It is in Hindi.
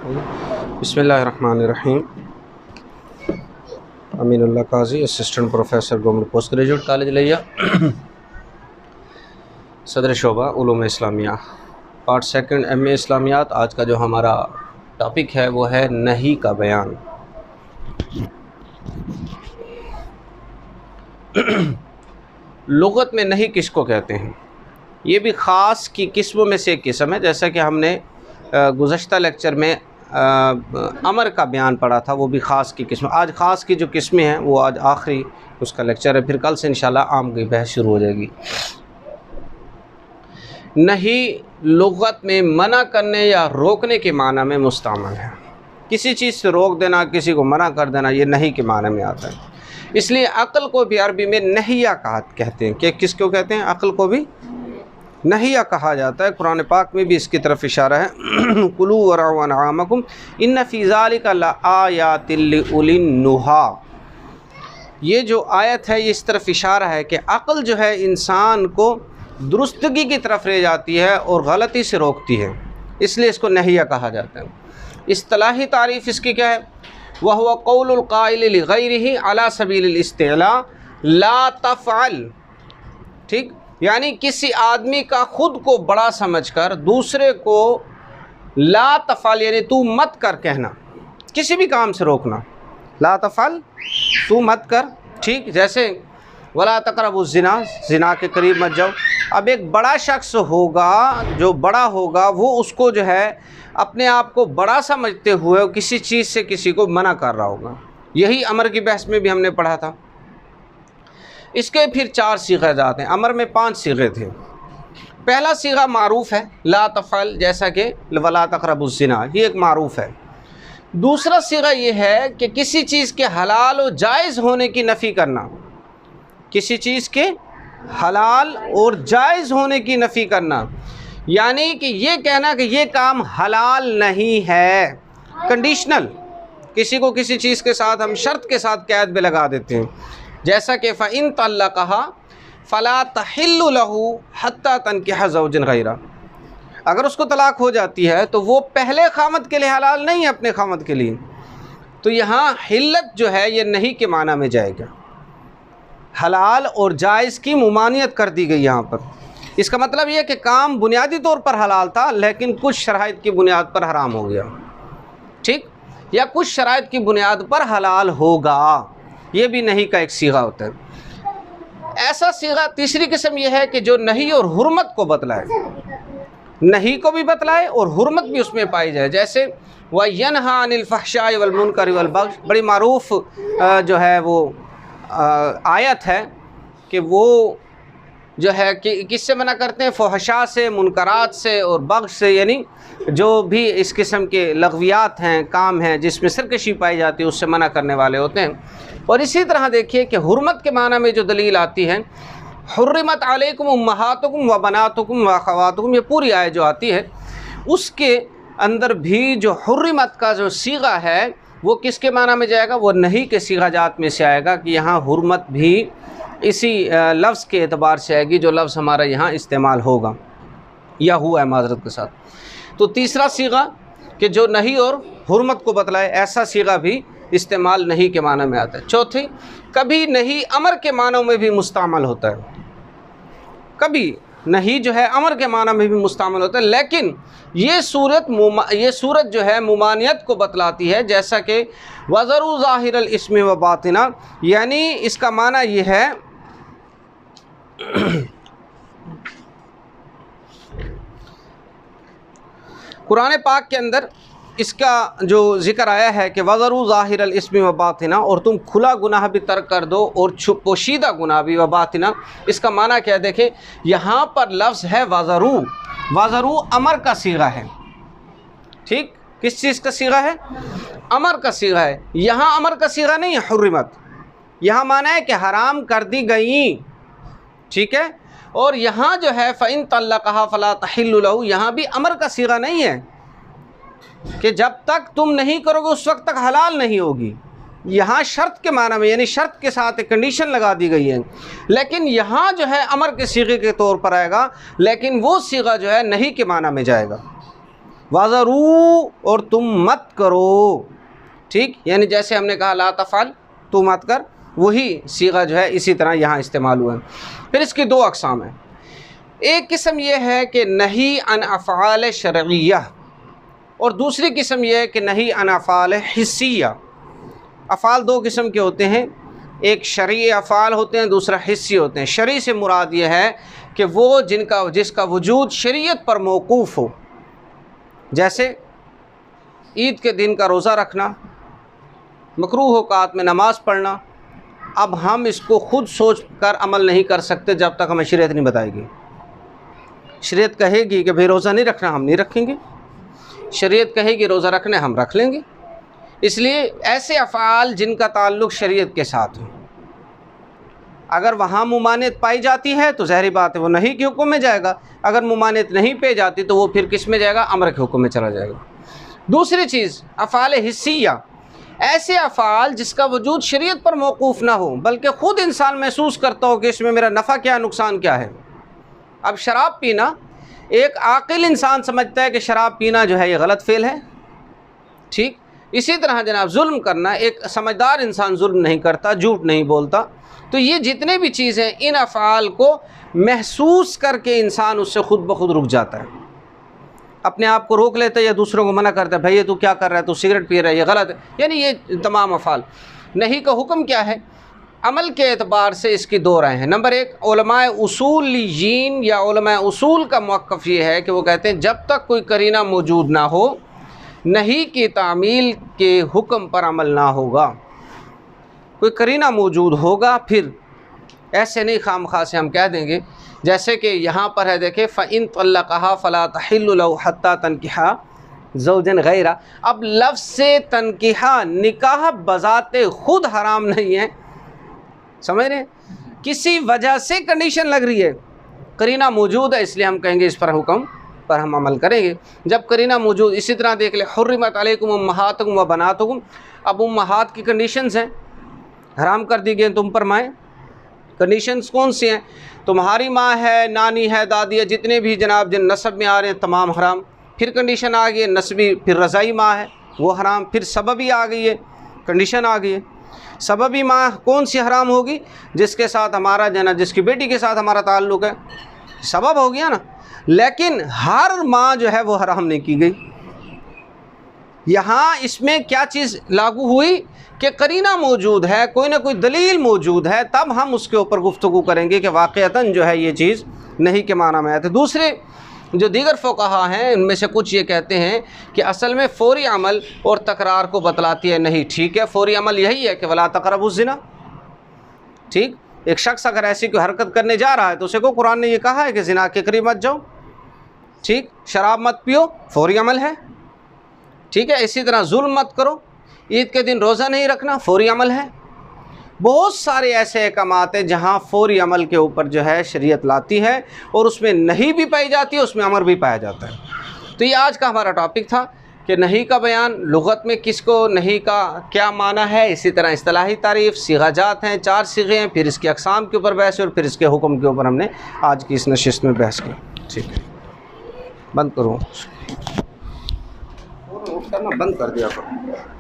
बिस्मिल्लाहिर्रहमानिर्रहीम। Aminullah Kazi, assistant professor government post graduate college Leiah, सदर शोबा उलूम इस्लामिया, पार्ट सेकंड एमए इस्लामियात। आज का जो हमारा टॉपिक है वो है नहीं का बयान। लुगत में नहीं किसको कहते हैं? ये भी ख़ास की किस्मों में से एक किस्म है। जैसा कि हमने गुज़श्ता लेक्चर में अमर का बयान पढ़ा था, वो भी ख़ास की किस्म। आज ख़ास की जो किस्में हैं वो आज आखिरी उसका लेक्चर है, फिर कल से इंशाल्लाह आम की बहस शुरू हो जाएगी। नहीं लुगत में मना करने या रोकने के माना में मुस्तअमल है। किसी चीज़ से रोक देना, किसी को मना कर देना, ये नहीं के माने में आता है। इसलिए अक़ल को भी अरबी में नहिया कहते हैं। कि किसको कहते हैं? अक़ल को भी नहिया कहा जाता है। कुरान पाक में भी इसकी तरफ इशारा है, कुलू वरअू अनआमकुम इन्न फ़ी ज़ालिका लआयातिल लिउलिन नुहा। ये जो आयत है ये इस तरफ इशारा है कि अक़ल जो है इंसान को दुरुस्तगी की तरफ ले जाती है और गलती से रोकती है, इसलिए इसको नहिया कहा जाता है। इस्तिलाही तारीफ़ इसकी क्या है? वह हुवा क़ौलुल क़ाइल लिग़ैरिही अला सबीलिल इस्तिला ला तफ़अल। ठीक, यानी किसी आदमी का ख़ुद को बड़ा समझकर दूसरे को ला तफ़अल यानी तू मत कर कहना, किसी भी काम से रोकना। ला तफ़अल, तू मत कर। ठीक, जैसे वला तक़रबु ज़िना, ज़िना के करीब मत जाओ। अब एक बड़ा शख्स होगा, जो बड़ा होगा, वो उसको जो है अपने आप को बड़ा समझते हुए किसी चीज़ से किसी को मना कर रहा होगा। यही अमर की बहस में भी हमने पढ़ा था। इसके फिर 4 सीग़े आते हैं। अमर में 5 सीग़े थे। पहला सीग़ा मारूफ़ है, ला तफ़अल, जैसा कि वला तक़रबु ज़िना, ये एक मारूफ़ है। दूसरा सीग़ा ये है कि किसी चीज़ के हलाल और जायज़ होने की नफ़ी करना, किसी चीज़ के हलाल और जायज़ होने की नफ़ी करना, यानी कि ये कहना कि ये काम हलाल नहीं है। कंडीशनल, किसी को किसी चीज़ के साथ हम शर्त के साथ कैद में लगा देते हैं। जैसा कि फ़इन तल्लक़हा फ़ला तहिल्लु लहू हत्ता तनकिह ज़ौजन गैरा। अगर उसको तलाक़ हो जाती है तो वो पहले ख़ामद के लिए हलाल नहीं है अपने ख़ामद के लिए। तो यहाँ हिल्लत जो है ये नहीं के माना में जाएगा। हलाल और जायज़ की मुमानियत कर दी गई यहाँ पर। इसका मतलब ये कि काम बुनियादी तौर पर हलाल था लेकिन कुछ शराइत की बुनियाद पर हराम हो गया। ठीक, या कुछ शराइत की बुनियाद पर हलाल होगा, ये भी नहीं का एक सीगा होता है। ऐसा सीगा तीसरी किस्म यह है कि जो नहीं और हुर्मत को बतलाए, नहीं को भी बतलाए और हुर्मत भी उसमें पाई जाए। जैसे व यनहा अनिल फ़हशाइ वल मुनकर वल बग़य, बड़ी मारूफ़ जो है वो आयत है कि वो जो है कि किससे मना करते हैं? फ़हशा से, मुनकरात से और बग़य से, यानी जो भी इस किस्म के लग़वियात हैं, काम हैं जिसमें सरकशी पाई जाती है, उससे मना करने वाले होते हैं। और इसी तरह देखिए कि हुर्मत के माना में जो दलील आती है, हुर्रिमत अलैकुम उम्महातुकुम व बनातुकुम व अख़वातुकुम, ये पूरी आयत जो आती है उसके अंदर भी जो हुर्रिमत का जो सीगा है वो किसके माना में जाएगा? वो नहीं के सीगा जात में से आएगा कि यहाँ हुर्मत भी इसी लफ्ज़ के एतबार से आएगी जो लफ्ज़ हमारा यहाँ इस्तेमाल होगा या हुआ है माज़रत के साथ। तो तीसरा सीगा कि जो नहीं और हुर्मत को बतलाए, ऐसा सीगा भी इस्तेमाल नहीं के माना में आता है। चौथी, कभी नहीं अमर के मानों में भी मुस्तामल होता है। कभी नहीं जो है अमर के माना में भी मुस्तामल होता है, लेकिन ये सूरत जो है मुमानियत को बतलाती है। जैसा कि वज़रू ज़ाहिरल इस्म व बातिना, यानी इसका माना ये है कुरान पाक के अंदर इसका जो ज़िक्र आया है कि वज़रू ज़ाहिरल इस्म व बातिना, और तुम खुला गुनाह भी तर्क कर दो और पोशीदा गुनाह भी, व बातिना। इसका माना क्या है? देखें, यहाँ पर लफ्ज़ है वज़रू। वज़रू अमर का सीगा है। ठीक, किस चीज़ का सीगा है? अमर का सीगा है। यहाँ अमर का सीगा नहीं है हुर्रिमत, यहाँ माना है कि हराम कर दी गई। ठीक है, और यहाँ जो है फ़इन तल्लक़हा फ़ला तहिल्लु लहू, यहाँ भी अमर का सीगा नहीं है कि जब तक तुम नहीं करोगे उस वक्त तक हलाल नहीं होगी। यहाँ शर्त के माना में, यानी शर्त के साथ एक कंडीशन लगा दी गई है। लेकिन यहाँ जो है अमर के सीगे के तौर पर आएगा, लेकिन वो सीगा जो है नहीं के माना में जाएगा। वज़रू, और तुम मत करो। ठीक, यानी जैसे हमने कहा ला तफ़अल, तू मत कर, वही सीगा जो है इसी तरह यहाँ इस्तेमाल हुआ है। फिर इसकी दो अक़साम हैं। एक किस्म यह है कि नही अन अफ़आल शरइय्या, और दूसरी किस्म यह है कि नही अन अफ़आल हिस्सिया। अफ़ाल दो किस्म के होते हैं, एक शरई अफ़ाल होते हैं, दूसरा हिस्सी होते हैं। शरई से मुराद ये है कि वो जिसका वजूद शरीयत पर मौकूफ़ हो, जैसे ईद के दिन का रोज़ा रखना, मकरूह औक़ात में नमाज़ पढ़ना। अब हम इसको ख़ुद सोच कर अमल नहीं कर सकते जब तक हमें शरीयत नहीं बताएगी। शरीयत कहेगी कि भाई रोज़ा नहीं रखना, हम नहीं रखेंगे। शरीयत कहेगी रोज़ा रखना, हम रख लेंगे। इसलिए ऐसे अफ़आल जिनका ताल्लुक़ शरीयत के साथ हो, अगर वहाँ मुमानियत पाई जाती है तो ज़ाहिर बात है वो नहीं के हुक्म में जाएगा। अगर मुमानियत नहीं पाई जाती तो वो फिर किस में जाएगा? अमर के हुक्म में चला जाएगा। दूसरी चीज़ अफ़आल हिस्सिया, ऐसे अफ़आल जिसका वजूद शरीयत पर मौकूफ़ ना हो, बल्कि ख़ुद इंसान महसूस करता हो कि इसमें मेरा नफ़ा क्या, नुकसान क्या है। अब शराब पीना, एक आक़िल इंसान समझता है कि शराब पीना जो है ये गलत फ़ेल है। ठीक, इसी तरह जनाब जुल्म करना, एक समझदार इंसान जुल्म नहीं करता, झूठ नहीं बोलता। तो ये जितने भी चीज़ें, इन अफ़आल को महसूस करके इंसान उससे ख़ुद ब खुद रुक जाता है, अपने आप को रोक लेता है या दूसरों को मना करता है, भाई ये तू क्या कर रहा है, तू सिगरेट पी रहा है, ये गलत है। यानी ये तमाम अफ़आल। नहीं का हुक्म क्या है? अमल के एतबार से इसकी दो राय हैं। नंबर एक, उलमाए उसूलियीन या उलमाए उसूल का मौक़िफ़ ये है कि वो कहते हैं जब तक कोई करीना मौजूद ना हो, नहीं की तामील के हुक्म पर अमल ना होगा। कोई करीना मौजूद होगा, फिर ऐसे नहीं खामखा से हम कह देंगे, जैसे कि यहाँ पर है देखें, फ़इन तल्लक़हा फ़ला तहिल्लु लहू हत्ता तनकिहा ज़ौजन गैरा। अब लफ्ज़ से तनकिहा, निकाह बज़ाते ख़ुद हराम नहीं है, समझ रहे हैं? किसी वजह से कंडीशन लग रही है, करीना मौजूद है, इसलिए हम कहेंगे इस पर हुक्म पर हम अमल करेंगे। जब करीना मौजूद, इसी तरह देख ले, हुर्रिमत अलैकुम उम्महातुकुम व बनातुकुम। अब उम्महात की कंडीशंस हैं, हराम कर दी गई तुम पर माएँ। कंडीशंस कौन सी हैं? तुम्हारी माँ है, नानी है, दादी है, जितने भी जनाब जिन नस्ब में आ रहे हैं तमाम हराम। फिर कंडीशन आ गई है नस्बी, फिर रज़ाई माँ है वो हराम। फिर सबबी आ गई है, कंडीशन आ गई है। सबबी माँ कौन सी हराम होगी? जिसके साथ हमारा जना, जिसकी बेटी के साथ हमारा ताल्लुक़ है, सबब हो गया ना। लेकिन हर माँ जो है वो हराम नहीं की गई। यहाँ इसमें क्या चीज़ लागू हुई कि करीना मौजूद है, कोई ना कोई दलील मौजूद है, तब हम उसके ऊपर गुफ्तगू करेंगे कि वाक़अतन जो है ये चीज़ नहीं के माना में है। तो दूसरे जो दीगर फ़ुक़हा हैं उनमें से कुछ ये कहते हैं कि असल में फ़ौरी अमल और तकरार को बतलाती है। नहीं, ठीक है, फ़ौरी अमल यही है कि वला तक़रबुज़ ज़िना। ठीक, एक शख्स अगर ऐसी कोई हरकत करने जा रहा है तो उसे को कुरान ने ये कहा है कि ज़िना के करीब मत जाओ। ठीक, शराब मत पियो, फ़ौरी अमल है। ठीक है, इसी तरह जुल्म मत करो, ईद के दिन रोज़ा नहीं रखना, फ़ौरी अमल है। बहुत सारे ऐसे अहकामात हैं जहाँ फ़ौरी अमल के ऊपर जो है शरीयत लाती है, और उसमें नहीं भी पाई जाती है, उसमें अमर भी पाया जाता है। तो ये आज का हमारा टॉपिक था कि नहीं का बयान, लुग़त में किसको नहीं का क्या माना है। इसी तरह इस्तिलाही तारीफ़, सीगाजात हैं, 4 सीगे हैं, फिर इसकी अक़साम के ऊपर बहस, और फिर इसके हुक्म के ऊपर हमने आज की इस नशिस्त में बहस की। ठीक है, बंद करो, करना बंद कर दिया करो।